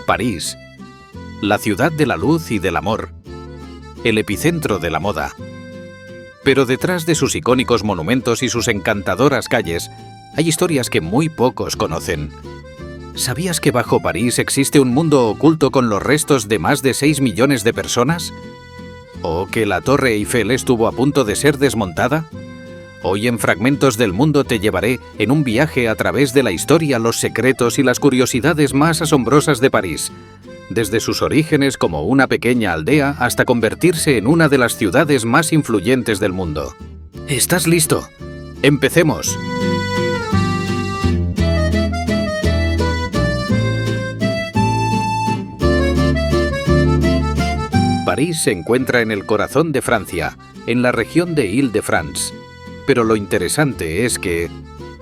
París, la ciudad de la luz y del amor, el epicentro de la moda. Pero detrás de sus icónicos monumentos y sus encantadoras calles, hay historias que muy pocos conocen. ¿Sabías que bajo París existe un mundo oculto con los restos de más de 6 millones de personas? ¿O que la Torre Eiffel estuvo a punto de ser desmontada? Hoy en Fragmentos del Mundo te llevaré en un viaje a través de la historia, los secretos y las curiosidades más asombrosas de París, desde sus orígenes como una pequeña aldea hasta convertirse en una de las ciudades más influyentes del mundo. ¿Estás listo? ¡Empecemos! París se encuentra en el corazón de Francia, en la región de Île-de-France. Pero lo interesante es que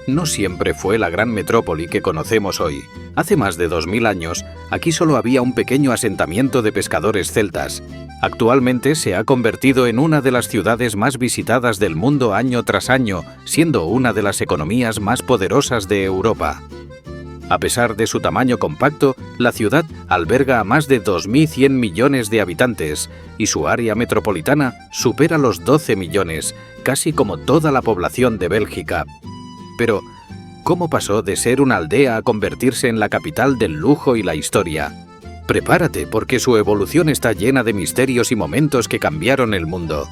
no siempre fue la gran metrópoli que conocemos hoy. Hace más de 2000 años, aquí solo había un pequeño asentamiento de pescadores celtas. Actualmente se ha convertido en una de las ciudades más visitadas del mundo año tras año, siendo una de las economías más poderosas de Europa. A pesar de su tamaño compacto, la ciudad alberga a más de 2.100 millones de habitantes y su área metropolitana supera los 12 millones, casi como toda la población de Bélgica. Pero, ¿cómo pasó de ser una aldea a convertirse en la capital del lujo y la historia? Prepárate, porque su evolución está llena de misterios y momentos que cambiaron el mundo.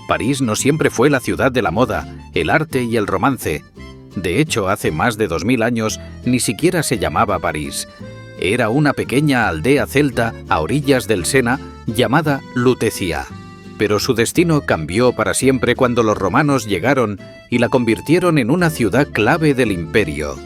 París no siempre fue la ciudad de la moda, el arte y el romance. De hecho, hace más de 2000 años ni siquiera se llamaba París. Era una pequeña aldea celta a orillas del Sena llamada Lutecia. Pero su destino cambió para siempre cuando los romanos llegaron y la convirtieron en una ciudad clave del imperio.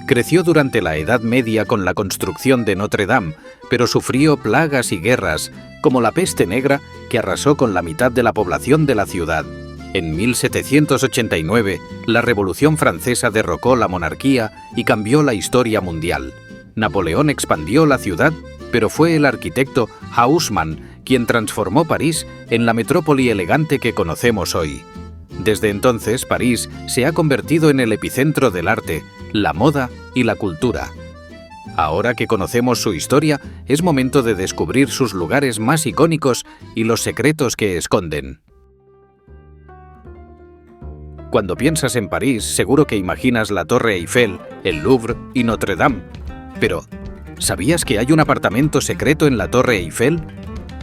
Creció durante la Edad Media con la construcción de Notre Dame, pero sufrió plagas y guerras, como la peste negra que arrasó con la mitad de la población de la ciudad. En 1789, la Revolución Francesa derrocó la monarquía y cambió la historia mundial. Napoleón expandió la ciudad, pero fue el arquitecto Haussmann quien transformó París en la metrópoli elegante que conocemos hoy. Desde entonces, París se ha convertido en el epicentro del arte, la moda y la cultura. Ahora que conocemos su historia, es momento de descubrir sus lugares más icónicos y los secretos que esconden. Cuando piensas en París, seguro que imaginas la Torre Eiffel, el Louvre y Notre Dame. Pero, ¿sabías que hay un apartamento secreto en la Torre Eiffel?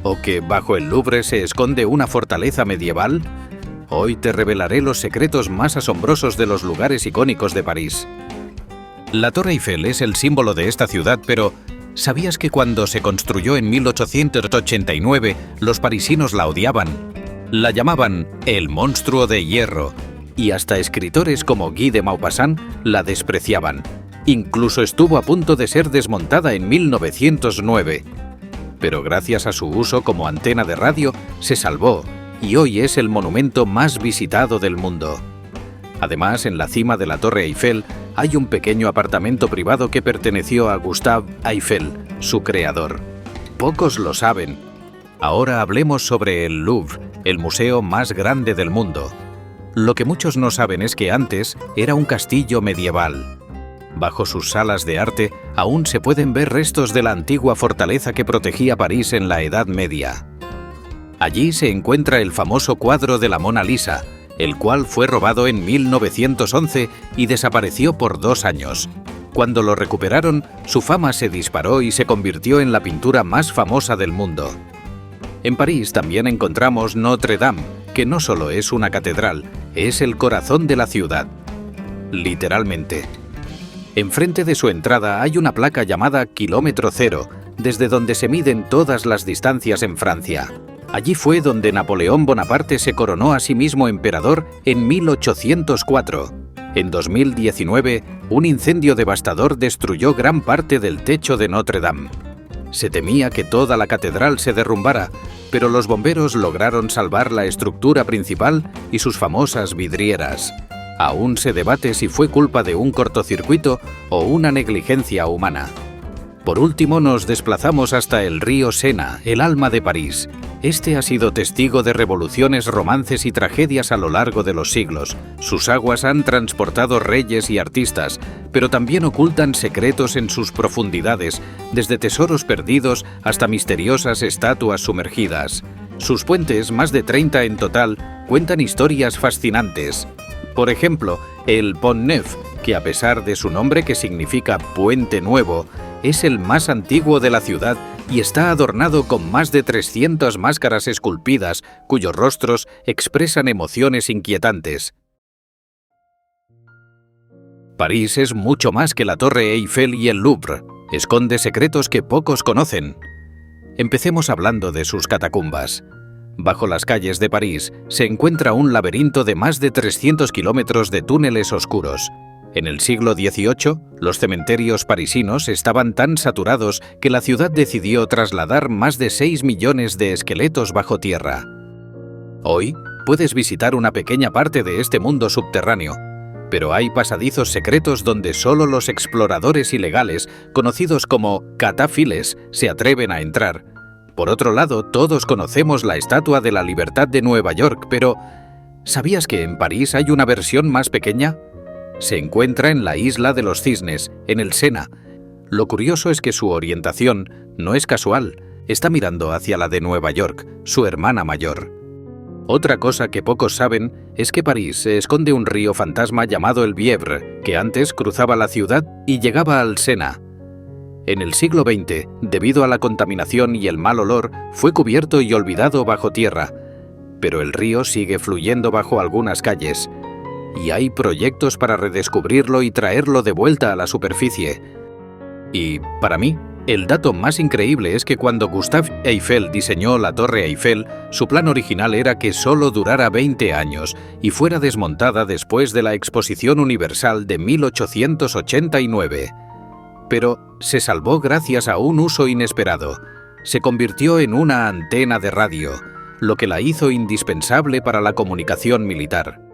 ¿O que bajo el Louvre se esconde una fortaleza medieval? Hoy te revelaré los secretos más asombrosos de los lugares icónicos de París. La Torre Eiffel es el símbolo de esta ciudad, pero ¿sabías que cuando se construyó en 1889, los parisinos la odiaban? La llamaban el monstruo de hierro, y hasta escritores como Guy de Maupassant la despreciaban. Incluso estuvo a punto de ser desmontada en 1909. Pero gracias a su uso como antena de radio, se salvó, y hoy es el monumento más visitado del mundo. Además, en la cima de la Torre Eiffel hay un pequeño apartamento privado que perteneció a Gustave Eiffel, su creador. Pocos lo saben. Ahora hablemos sobre el Louvre, el museo más grande del mundo. Lo que muchos no saben es que antes era un castillo medieval. Bajo sus salas de arte aún se pueden ver restos de la antigua fortaleza que protegía París en la Edad Media. Allí se encuentra el famoso cuadro de la Mona Lisa, el cual fue robado en 1911 y desapareció por 2 años. Cuando lo recuperaron, su fama se disparó y se convirtió en la pintura más famosa del mundo. En París también encontramos Notre Dame, que no solo es una catedral, es el corazón de la ciudad. Literalmente. Enfrente de su entrada hay una placa llamada Kilómetro Cero, desde donde se miden todas las distancias en Francia. Allí fue donde Napoleón Bonaparte se coronó a sí mismo emperador en 1804. En 2019, un incendio devastador destruyó gran parte del techo de Notre Dame. Se temía que toda la catedral se derrumbara, pero los bomberos lograron salvar la estructura principal y sus famosas vidrieras. Aún se debate si fue culpa de un cortocircuito o una negligencia humana. Por último, nos desplazamos hasta el río Sena, el alma de París. Este ha sido testigo de revoluciones, romances y tragedias a lo largo de los siglos. Sus aguas han transportado reyes y artistas, pero también ocultan secretos en sus profundidades, desde tesoros perdidos hasta misteriosas estatuas sumergidas. Sus puentes, más de 30 en total, cuentan historias fascinantes. Por ejemplo, el Pont Neuf, que a pesar de su nombre, que significa puente nuevo, es el más antiguo de la ciudad y está adornado con más de 300 máscaras esculpidas cuyos rostros expresan emociones inquietantes. París es mucho más que la Torre Eiffel y el Louvre. Esconde secretos que pocos conocen. Empecemos hablando de sus catacumbas. Bajo las calles de París se encuentra un laberinto de más de 300 kilómetros de túneles oscuros. En el siglo XVIII, los cementerios parisinos estaban tan saturados que la ciudad decidió trasladar más de 6 millones de esqueletos bajo tierra. Hoy, puedes visitar una pequeña parte de este mundo subterráneo, pero hay pasadizos secretos donde solo los exploradores ilegales, conocidos como catáfiles, se atreven a entrar. Por otro lado, todos conocemos la Estatua de la Libertad de Nueva York, pero ¿sabías que en París hay una versión más pequeña? Se encuentra en la Isla de los Cisnes, en el Sena. Lo curioso es que su orientación no es casual, está mirando hacia la de Nueva York, su hermana mayor. Otra cosa que pocos saben es que París se esconde un río fantasma llamado el Bièvre, que antes cruzaba la ciudad y llegaba al Sena. En el siglo XX, debido a la contaminación y el mal olor, fue cubierto y olvidado bajo tierra, pero el río sigue fluyendo bajo algunas calles, y hay proyectos para redescubrirlo y traerlo de vuelta a la superficie. Y, para mí, el dato más increíble es que cuando Gustave Eiffel diseñó la Torre Eiffel, su plan original era que solo durara 20 años y fuera desmontada después de la Exposición Universal de 1889. Pero se salvó gracias a un uso inesperado. Se convirtió en una antena de radio, lo que la hizo indispensable para la comunicación militar.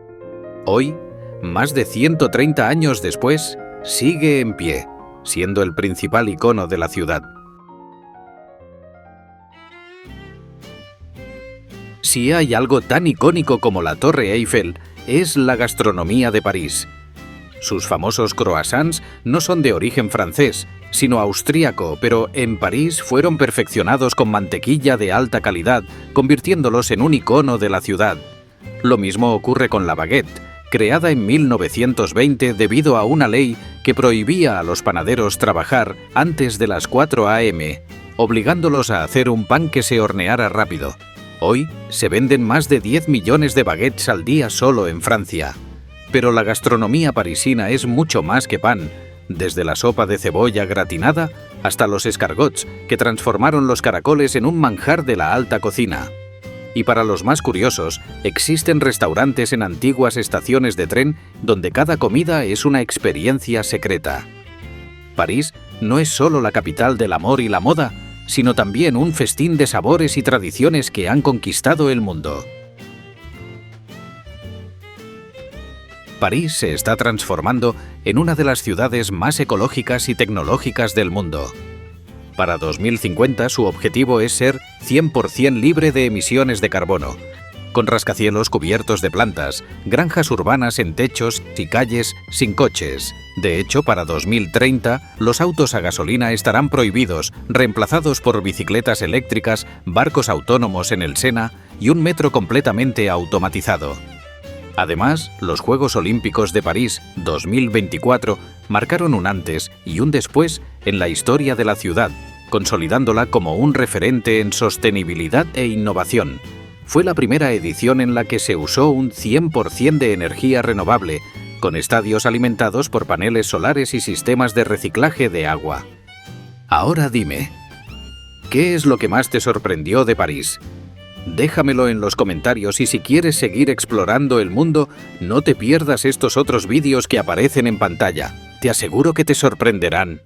Hoy, más de 130 años después, sigue en pie, siendo el principal icono de la ciudad. Si hay algo tan icónico como la Torre Eiffel, es la gastronomía de París. Sus famosos croissants no son de origen francés, sino austríaco, pero en París fueron perfeccionados con mantequilla de alta calidad, convirtiéndolos en un icono de la ciudad. Lo mismo ocurre con la baguette, creada en 1920 debido a una ley que prohibía a los panaderos trabajar antes de las 4 a.m., obligándolos a hacer un pan que se horneara rápido. Hoy se venden más de 10 millones de baguettes al día solo en Francia. Pero la gastronomía parisina es mucho más que pan, desde la sopa de cebolla gratinada hasta los escargots, que transformaron los caracoles en un manjar de la alta cocina. Y para los más curiosos, existen restaurantes en antiguas estaciones de tren donde cada comida es una experiencia secreta. París no es solo la capital del amor y la moda, sino también un festín de sabores y tradiciones que han conquistado el mundo. París se está transformando en una de las ciudades más ecológicas y tecnológicas del mundo. Para 2050 su objetivo es ser 100% libre de emisiones de carbono, con rascacielos cubiertos de plantas, granjas urbanas en techos y calles sin coches. De hecho, para 2030, los autos a gasolina estarán prohibidos, reemplazados por bicicletas eléctricas, barcos autónomos en el Sena y un metro completamente automatizado. Además, los Juegos Olímpicos de París 2024 marcaron un antes y un después en la historia de la ciudad, consolidándola como un referente en sostenibilidad e innovación. Fue la primera edición en la que se usó un 100% de energía renovable, con estadios alimentados por paneles solares y sistemas de reciclaje de agua. Ahora dime, ¿qué es lo que más te sorprendió de París? Déjamelo en los comentarios y si quieres seguir explorando el mundo, no te pierdas estos otros vídeos que aparecen en pantalla. Te aseguro que te sorprenderán.